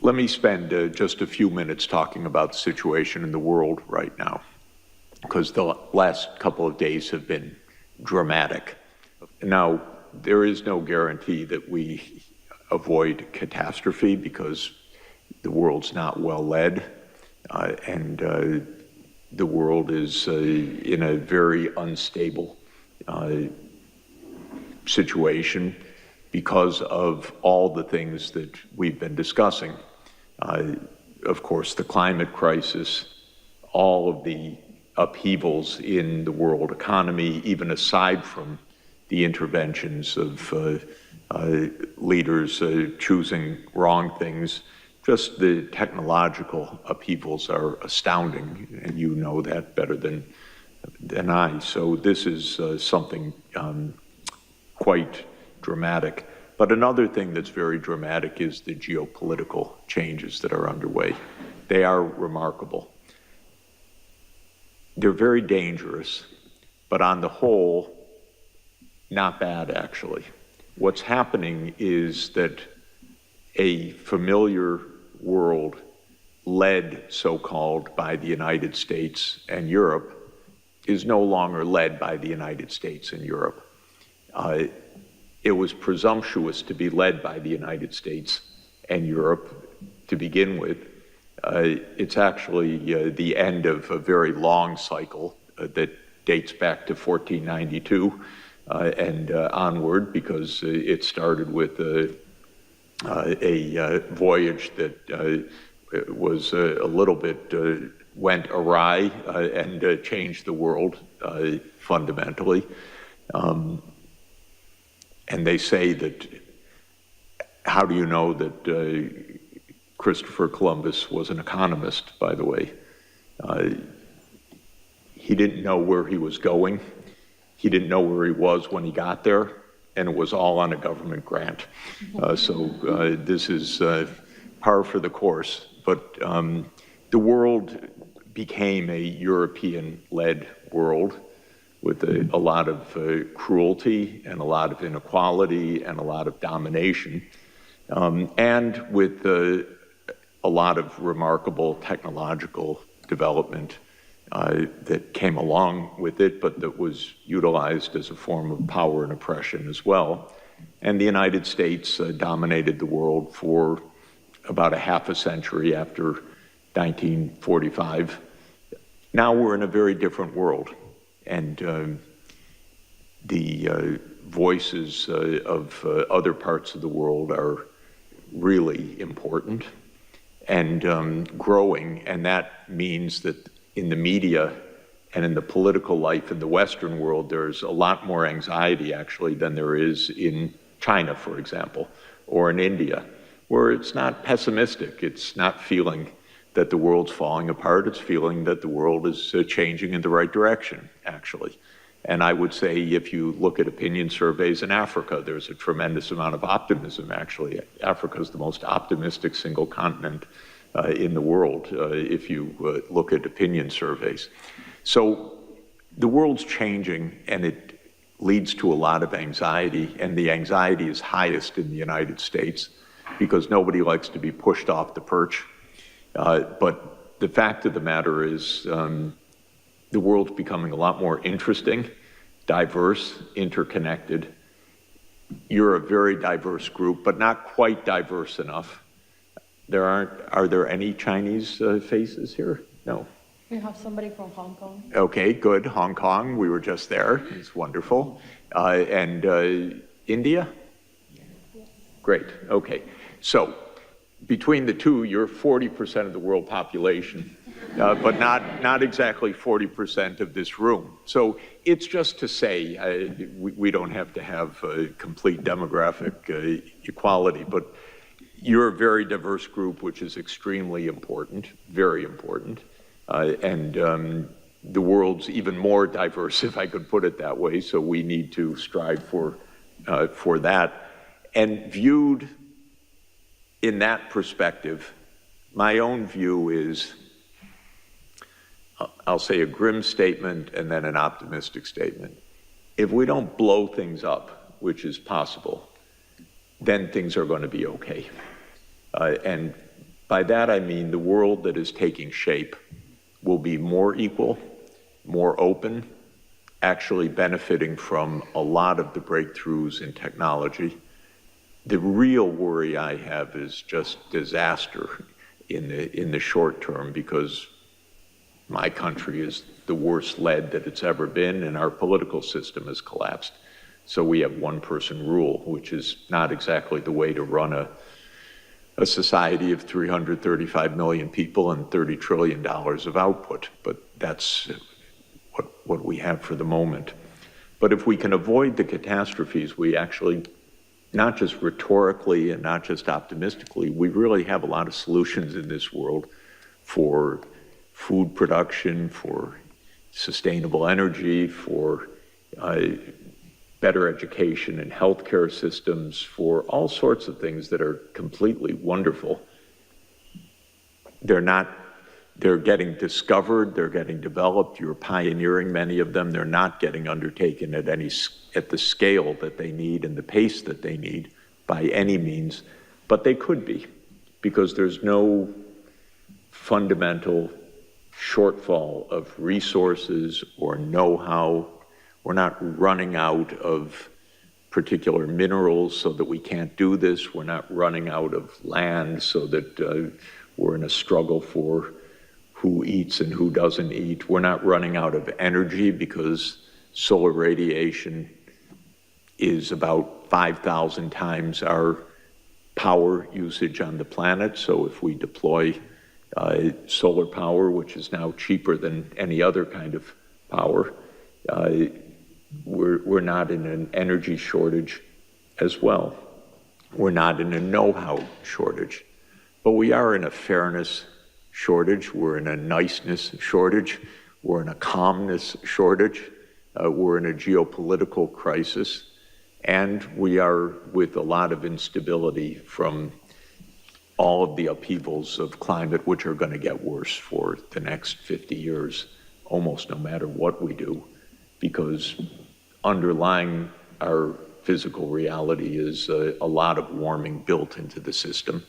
Let me spend just a few minutes talking about the situation in the world right now, because the last couple of days have been dramatic. Now, there is no guarantee that we avoid catastrophe because the world's not well led, and the world is in a very unstable situation because of all the things that we've been discussing. Of course, the climate crisis, all of the upheavals in the world economy, even aside from the interventions of leaders choosing wrong things, just the technological upheavals are astounding, and you know that better than I. So this is something quite dramatic. But another thing that's very dramatic is the geopolitical changes that are underway. They are remarkable. They're very dangerous, but on the whole, not bad, actually. What's happening is that a familiar world led, so-called, by the United States and Europe is no longer led by the United States and Europe. It was presumptuous to be led by the United States and Europe to begin with. It's actually the end of a very long cycle that dates back to 1492 and onward, because it started with a voyage that was a little bit went awry and changed the world fundamentally. And they say that, how do you know that Christopher Columbus was an economist, by the way? He didn't know where he was going. He didn't know where he was when he got there, and it was all on a government grant. So this is par for the course. But the world became a European-led world with a lot of cruelty and a lot of inequality and a lot of domination, and with a lot of remarkable technological development that came along with it, but that was utilized as a form of power and oppression as well. And the United States dominated the world for about a half a century after 1945. Now we're in a very different world. And the voices of other parts of the world are really important and growing, and that means that in the media and in the political life in the Western world, there's a lot more anxiety, actually, than there is in China, for example, or in India, where it's not pessimistic. It's not feeling that the world's falling apart. It's feeling that the world is changing in the right direction, actually. And I would say if you look at opinion surveys in Africa, there's a tremendous amount of optimism, actually. Africa is the most optimistic single continent in the world, if you look at opinion surveys. So the world's changing, and it leads to a lot of anxiety, and the anxiety is highest in the United States because nobody likes to be pushed off the perch. But the fact of the matter is the world's becoming a lot more interesting, diverse, interconnected. You're a very diverse group, but not quite diverse enough. Are there any Chinese faces here? No. We have somebody from Hong Kong. Okay, good. Hong Kong, we were just there. It's wonderful. And India? Yes. Great, okay. So, between the two, you're 40% of the world population, but not exactly 40% of this room. So it's just to say, we don't have to have complete demographic equality, but you're a very diverse group, which is extremely important, very important. And the world's even more diverse, if I could put it that way, so we need to strive for that. And viewed in that perspective, my own view is, I'll say a grim statement and then an optimistic statement. If we don't blow things up, which is possible, then things are going to be okay. And By that I mean the world that is taking shape will be more equal, more open, actually benefiting from a lot of the breakthroughs in technology. The real worry I have is just disaster in the short term, because my country is the worst led that it's ever been, and our political system has collapsed. So we have one-person rule, which is not exactly the way to run a society of 335 million people and $30 trillion of output, but that's what we have for the moment. But if we can avoid the catastrophes, we actually, not just rhetorically and not just optimistically, we really have a lot of solutions in this world for food production, for sustainable energy, for better education and healthcare systems, for all sorts of things that are completely wonderful. They're getting discovered, they're getting developed, you're pioneering many of them. They're not getting undertaken at the scale that they need and the pace that they need by any means, but they could be, because there's no fundamental shortfall of resources or know-how. We're not running out of particular minerals so that we can't do this. We're not running out of land so that we're in a struggle for who eats and who doesn't eat. We're not running out of energy, because solar radiation is about 5,000 times our power usage on the planet. So if we deploy solar power, which is now cheaper than any other kind of power, we're not in an energy shortage as well. We're not in a know-how shortage, but we are in a fairness shortage. We're in a niceness shortage. We're in a calmness shortage. We're in a geopolitical crisis, and we are with a lot of instability from all of the upheavals of climate, which are going to get worse for the next 50 years, almost no matter what we do, because underlying our physical reality is a lot of warming built into the system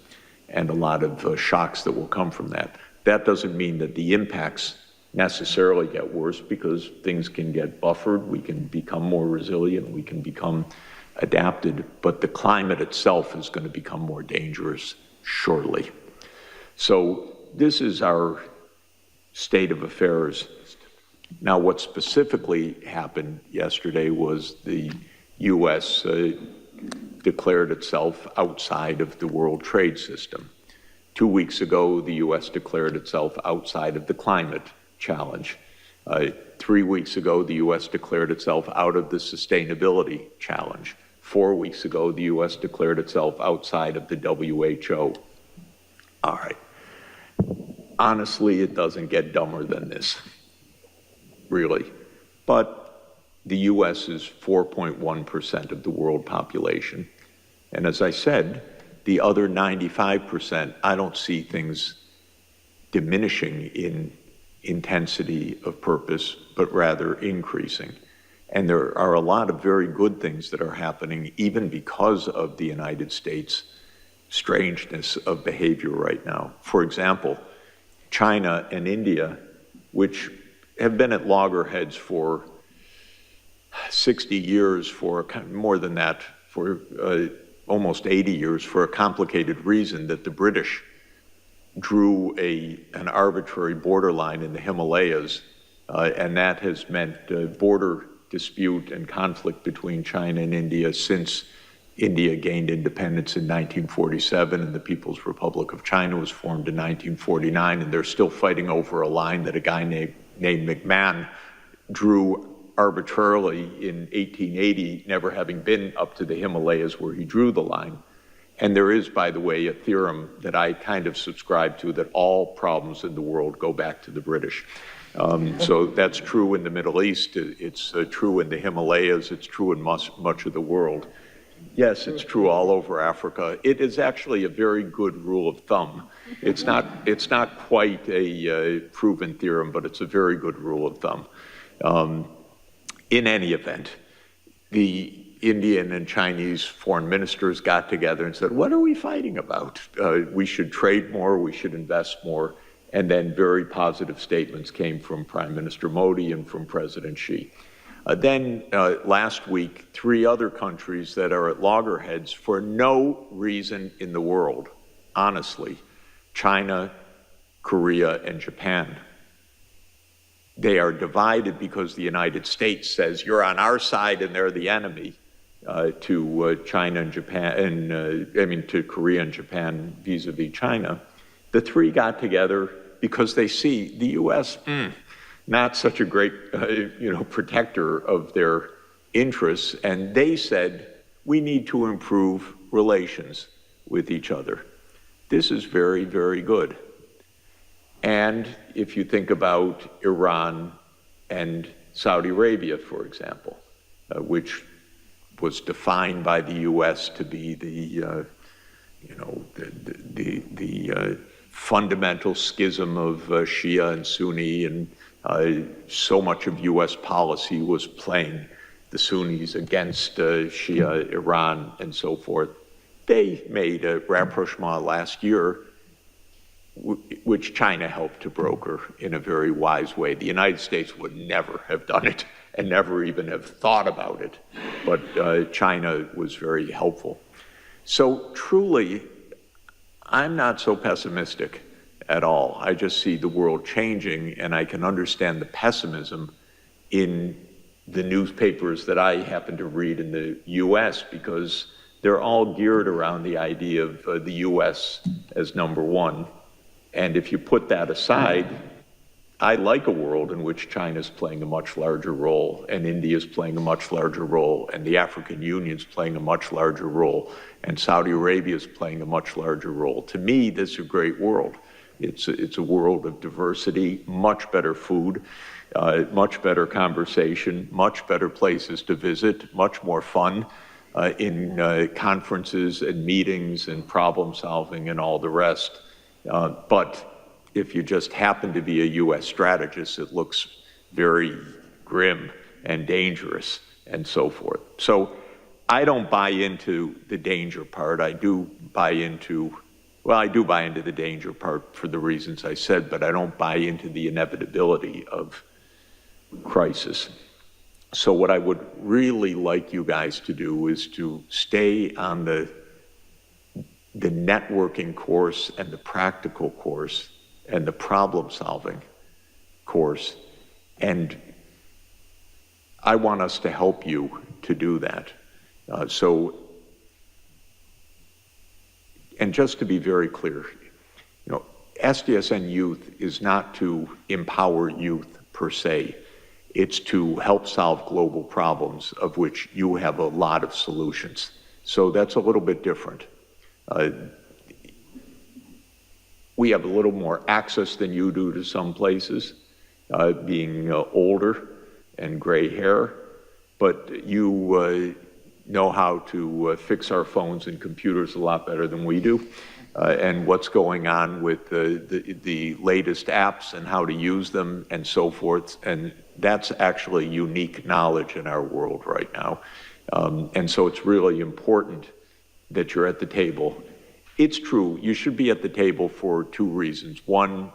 and a lot of shocks that will come from that. That doesn't mean that the impacts necessarily get worse, because things can get buffered, we can become more resilient, we can become adapted, but the climate itself is going to become more dangerous shortly. So this is our state of affairs. Now, what specifically happened yesterday was the U.S. declared itself outside of the World Trade System. 2 weeks ago, the U.S. declared itself outside of the climate challenge. 3 weeks ago, the U.S. declared itself out of the sustainability challenge. 4 weeks ago, the U.S. declared itself outside of the WHO. All right. Honestly, it doesn't get dumber than this, really. But the U.S. is 4.1% of the world population. And as I said, the other 95%, I don't see things diminishing in intensity of purpose, but rather increasing. And there are a lot of very good things that are happening, even because of the United States' strangeness of behavior right now. For example, China and India, which have been at loggerheads for 60 years, for more than that, for almost 80 years, for a complicated reason that the British drew an arbitrary borderline in the Himalayas, and that has meant border dispute and conflict between China and India since India gained independence in 1947 and the People's Republic of China was formed in 1949, and they're still fighting over a line that a guy named McMahon drew arbitrarily in 1880, never having been up to the Himalayas where he drew the line. And there is, by the way, a theorem that I kind of subscribe to, that all problems in the world go back to the British. So that's true in the Middle East, it's true in the Himalayas, it's true in much of the world. Yes, it's true all over Africa. It is actually a very good rule of thumb. It's not quite a proven theorem, but it's a very good rule of thumb. In any event, the Indian and Chinese foreign ministers got together and said, what are we fighting about? We should trade more, we should invest more. And then very positive statements came from Prime Minister Modi and from President Xi. Then last week, 3 other countries that are at loggerheads for no reason in the world, honestly, China, Korea, and Japan. They are divided because the United States says you're on our side and they're the enemy to China and Japan, and to Korea and Japan vis-a-vis China. The 3 got together because they see the U.S. Not such a great, protector of their interests, and they said we need to improve relations with each other. This is very, very good. And if you think about Iran and Saudi Arabia, for example, which was defined by the U.S. to be the fundamental schism of Shia and Sunni, and so much of U.S. policy was playing the Sunnis against Shia, Iran, and so forth. They made a rapprochement last year, which China helped to broker in a very wise way. The United States would never have done it and never even have thought about it, but China was very helpful. So truly, I'm not so pessimistic at all. I just see the world changing, and I can understand the pessimism in the newspapers that I happen to read in the U.S., because they're all geared around the idea of the U.S. as number one. And if you put that aside, I like a world in which China's playing a much larger role, and India's playing a much larger role, and the African Union's playing a much larger role, and Saudi Arabia's playing a much larger role. To me, this is a great world. It's a world of diversity, much better food, much better conversation, much better places to visit, much more fun in conferences and meetings and problem solving and all the rest. But if you just happen to be a U.S. strategist, it looks very grim and dangerous and so forth. So I don't buy into the danger part. I do buy into the danger part for the reasons I said, but I don't buy into the inevitability of crisis. So what I would really like you guys to do is to stay on the networking course and the practical course and the problem-solving course. And I want us to help you to do that. And just to be very clear, SDSN Youth is not to empower youth per se. It's to help solve global problems, of which you have a lot of solutions. So that's a little bit different. We have a little more access than you do to some places, being older and gray hair, but you know how to fix our phones and computers a lot better than we do, and what's going on with the latest apps and how to use them and so forth. And that's actually unique knowledge in our world right now. And so it's really important that you're at the table. It's true, you should be at the table for 2 reasons. One,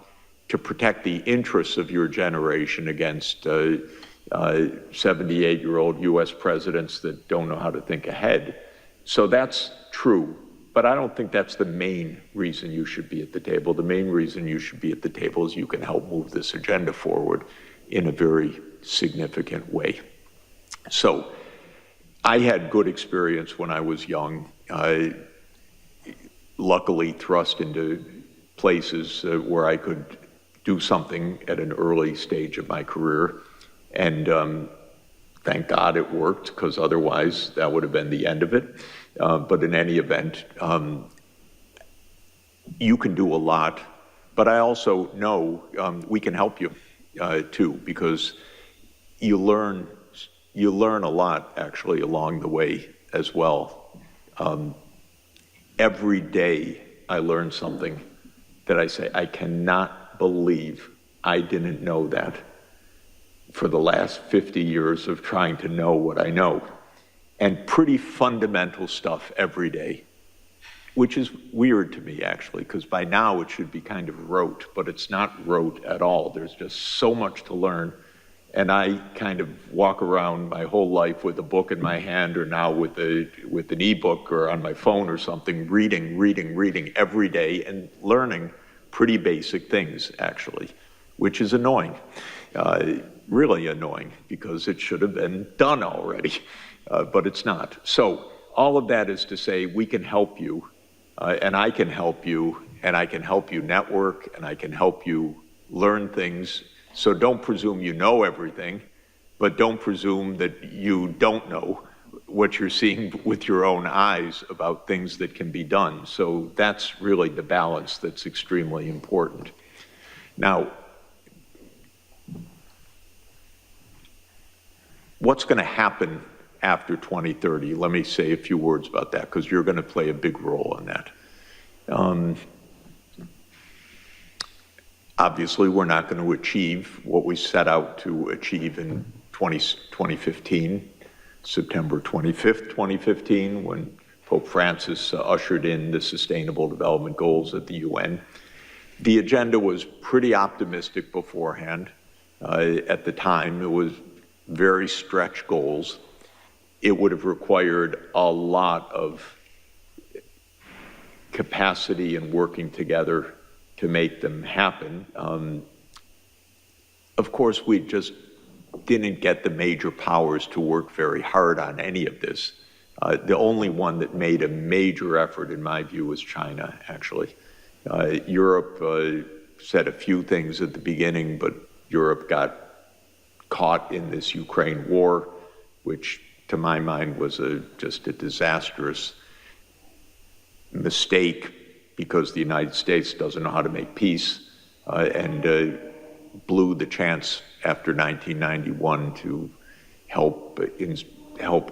to protect the interests of your generation against 78-year-old U.S. presidents that don't know how to think ahead. So that's true, but I don't think that's the main reason you should be at the table. The main reason you should be at the table is you can help move this agenda forward in a very significant way. So I had good experience when I was young. Luckily thrust into places where I could do something at an early stage of my career. And thank God it worked, because otherwise that would have been the end of it. But in any event, you can do a lot. But I also know we can help you too, because you learn a lot actually along the way as well. Every day I learn something that I say, I cannot believe I didn't know that for the last 50 years of trying to know what I know. and pretty fundamental stuff every day, which is weird to me, actually, because by now it should be kind of rote, but it's not rote at all. There's just so much to learn. And I kind of walk around my whole life with a book in my hand, or now with an ebook or on my phone or something, reading every day and learning pretty basic things, actually, which is annoying, really annoying, because it should have been done already, but it's not. So all of that is to say we can help you, and I can help you, and I can help you network, and I can help you learn things. So don't presume you know everything, but don't presume that you don't know what you're seeing with your own eyes about things that can be done. So that's really the balance that's extremely important. Now, what's going to happen after 2030? Let me say a few words about that, because you're going to play a big role in that. Obviously, we're not going to achieve what we set out to achieve in 2015, September 25th, 2015, when Pope Francis ushered in the Sustainable Development Goals at the UN. The agenda was pretty optimistic beforehand. At the time, it was very stretched goals. It would have required a lot of capacity and working together to make them happen. Of course, we just didn't get the major powers to work very hard on any of this. The only one that made a major effort, in my view, was China, actually. Europe said a few things at the beginning, but Europe got caught in this Ukraine war, which to my mind was just a disastrous mistake, because the United States doesn't know how to make peace, and blew the chance after 1991 to help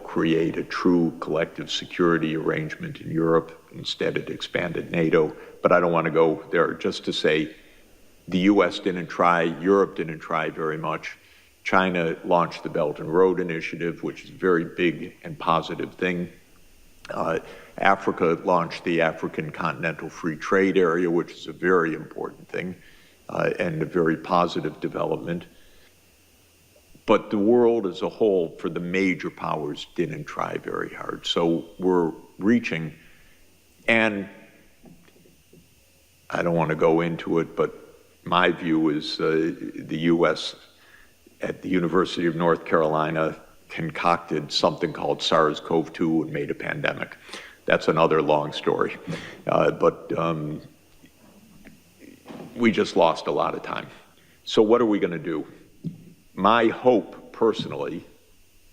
create a true collective security arrangement in Europe. Instead, it expanded NATO. But I don't want to go there. Just to say, the US didn't try, Europe didn't try very much. China launched the Belt and Road Initiative, which is a very big and positive thing. Africa launched the African Continental Free Trade Area, which is a very important thing, and a very positive development. But the world as a whole, for the major powers, didn't try very hard. So we're reaching, and I don't want to go into it, but my view is the US at the University of North Carolina concocted something called SARS-CoV-2 and made a pandemic. That's another long story. But we just lost a lot of time. So what are we going to do? My hope, personally,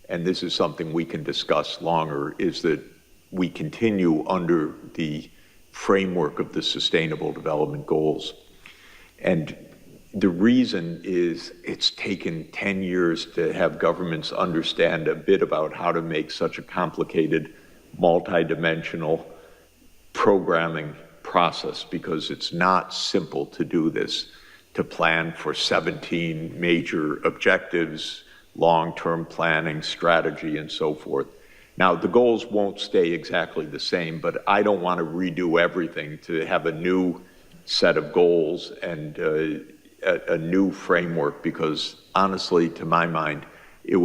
and this is something we can discuss longer, is that we continue under the framework of the Sustainable Development Goals. And the reason is it's taken 10 years to have governments understand a bit about how to make such a complicated, multidimensional programming process, because it's not simple to do this, to plan for 17 major objectives, long-term planning, strategy, and so forth. Now, the goals won't stay exactly the same, but I don't want to redo everything to have a new set of goals and a new framework, because honestly, to my mind, it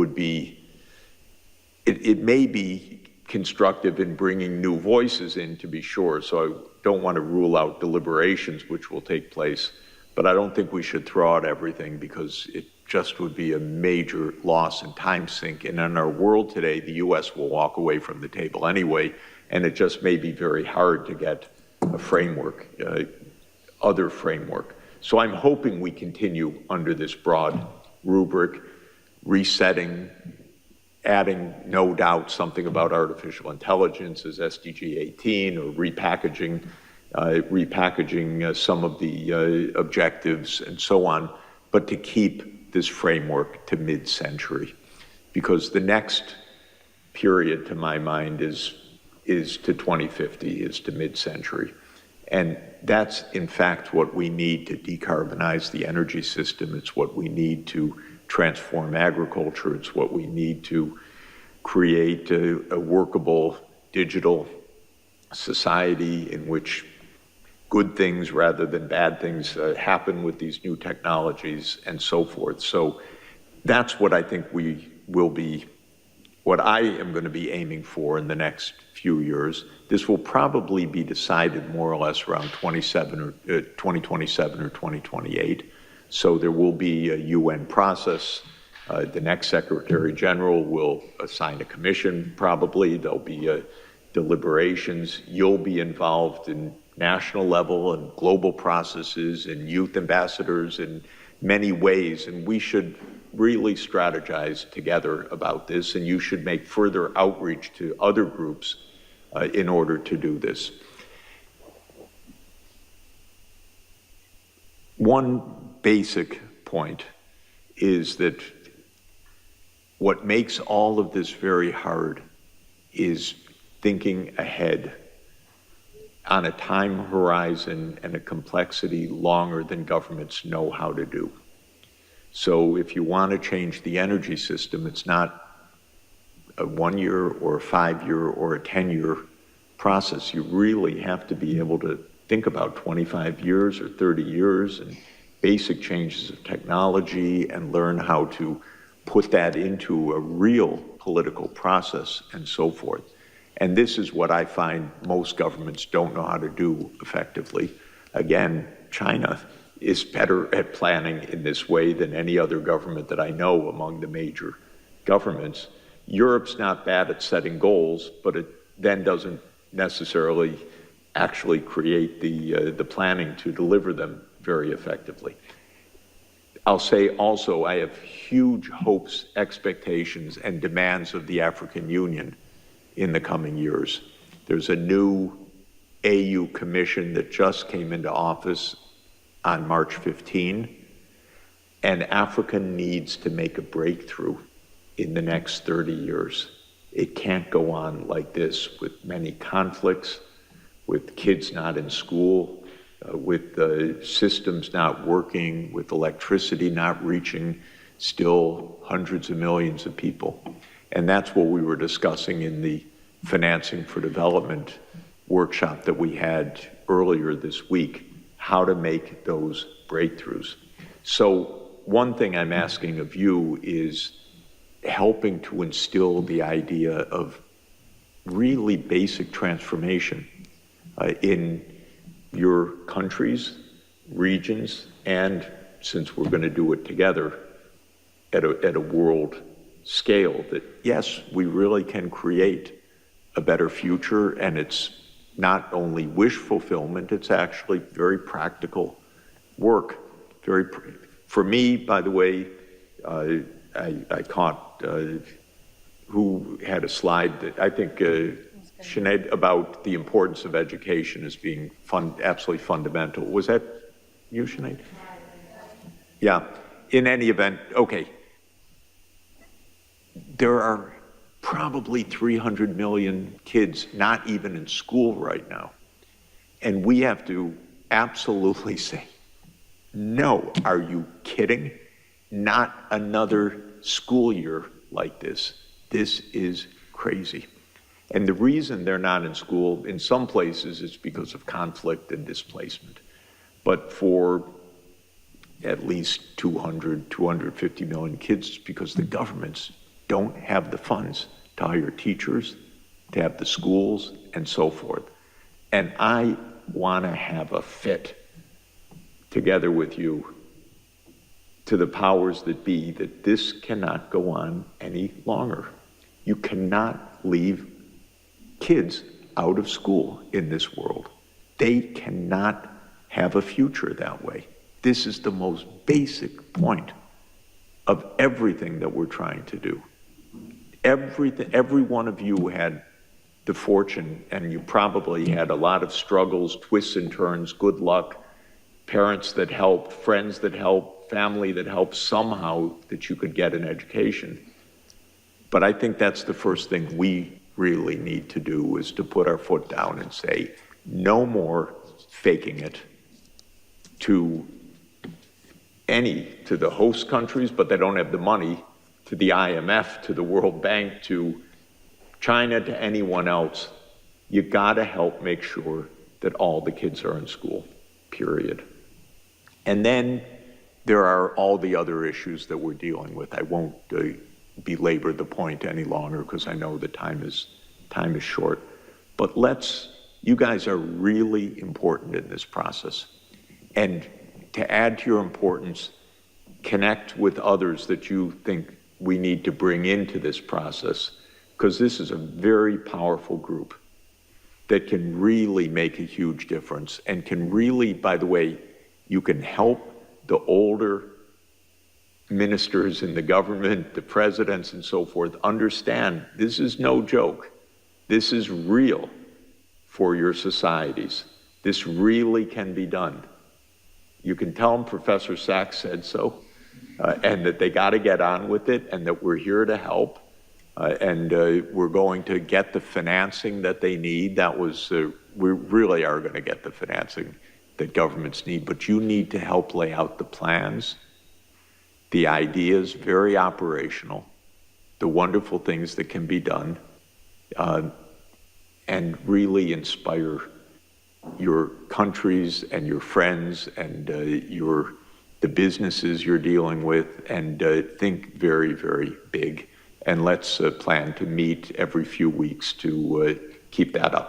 may be constructive in bringing new voices in, to be sure, so I don't want to rule out deliberations which will take place, but I don't think we should throw out everything, because it just would be a major loss and time sink. And in our world today, the US will walk away from the table anyway, and it just may be very hard to get a framework, other framework. So I'm hoping we continue under this broad rubric, resetting, adding, no doubt, something about artificial intelligence as SDG 18, or repackaging some of the objectives and so on, but to keep this framework to mid-century, because the next period, to my mind, is to 2050, is to mid-century. And that's, in fact, what we need to decarbonize the energy system. It's what we need to transform agriculture. It's what we need to create a workable digital society in which good things rather than bad things happen with these new technologies and so forth. So that's what I think what I am going to be aiming for in the next few years. This will probably be decided more or less around 2027 or 2028. So there will be a UN process. The next Secretary General will assign a commission, probably. There'll be deliberations. You'll be involved in national level and global processes and youth ambassadors in many ways. And we should really strategize together about this. And you should make further outreach to other groups in order to do this. One basic point is that what makes all of this very hard is thinking ahead on a time horizon and a complexity longer than governments know how to do. So if you want to change the energy system, it's not a 1 year or a 5 year or a 10-year process. You really have to be able to think about 25 years or 30 years and basic changes of technology and learn how to put that into a real political process and so forth. And this is what I find most governments don't know how to do effectively. Again, China is better at planning in this way than any other government that I know among the major governments. Europe's not bad at setting goals, but it then doesn't necessarily actually create the planning to deliver them very effectively. I'll say also I have huge hopes, expectations, and demands of the African Union in the coming years. There's a new AU commission that just came into office on March 15, and Africa needs to make a breakthrough in the next 30 years. It can't go on like this with many conflicts, with kids not in school, with the systems not working, with electricity not reaching still hundreds of millions of people. And that's what we were discussing in the Financing for Development workshop that we had earlier this week, how to make those breakthroughs. So one thing I'm asking of you is helping to instill the idea of really basic transformation in your countries, regions, and since we're going to do it together at a world scale, that yes, we really can create a better future, and it's not only wish fulfillment, it's actually very practical work. For me, by the way, I caught who had a slide that I think Sinead, about the importance of education as being absolutely fundamental. Was that you, Sinead? Yeah. In any event, okay. There are probably 300 million kids not even in school right now. And we have to absolutely say, no, are you kidding? Not another school year like this. This is crazy. And the reason they're not in school, in some places, is because of conflict and displacement. But for at least 200, 250 million kids, it's because the governments don't have the funds to hire teachers, to have the schools, and so forth. And I want to have a fit together with you to the powers that be that this cannot go on any longer. You cannot leave kids out of school in this world. They cannot have a future that way. This is the most basic point of everything that we're trying to do. Every one of you had the fortune, and you probably had a lot of struggles, twists and turns, good luck, parents that helped, friends that helped, family that helped somehow that you could get an education. But I think that's the first thing we really need to do, is to put our foot down and say, no more faking it to the host countries, but they don't have the money, to the IMF, to the World Bank, to China to anyone else, you gotta help make sure that all the kids are in school, period. And then there are all the other issues that we're dealing with. I won't belabor the point any longer because I know the time is short. But you guys are really important in this process. And to add to your importance, connect with others that you think we need to bring into this process, because this is a very powerful group that can really make a huge difference and can really, by the way, you can help the older ministers in the government, the presidents and so forth, understand this is no joke. This is real for your societies. This really can be done. You can tell them Professor Sachs said so, and that they got to get on with it, and that we're here to help, and we're going to get the financing that they need. We really are going to get the financing that governments need, but you need to help lay out the plans, the ideas, very operational, the wonderful things that can be done, and really inspire your countries and your friends and the businesses you're dealing with, and think very, very big. And let's plan to meet every few weeks to keep that up.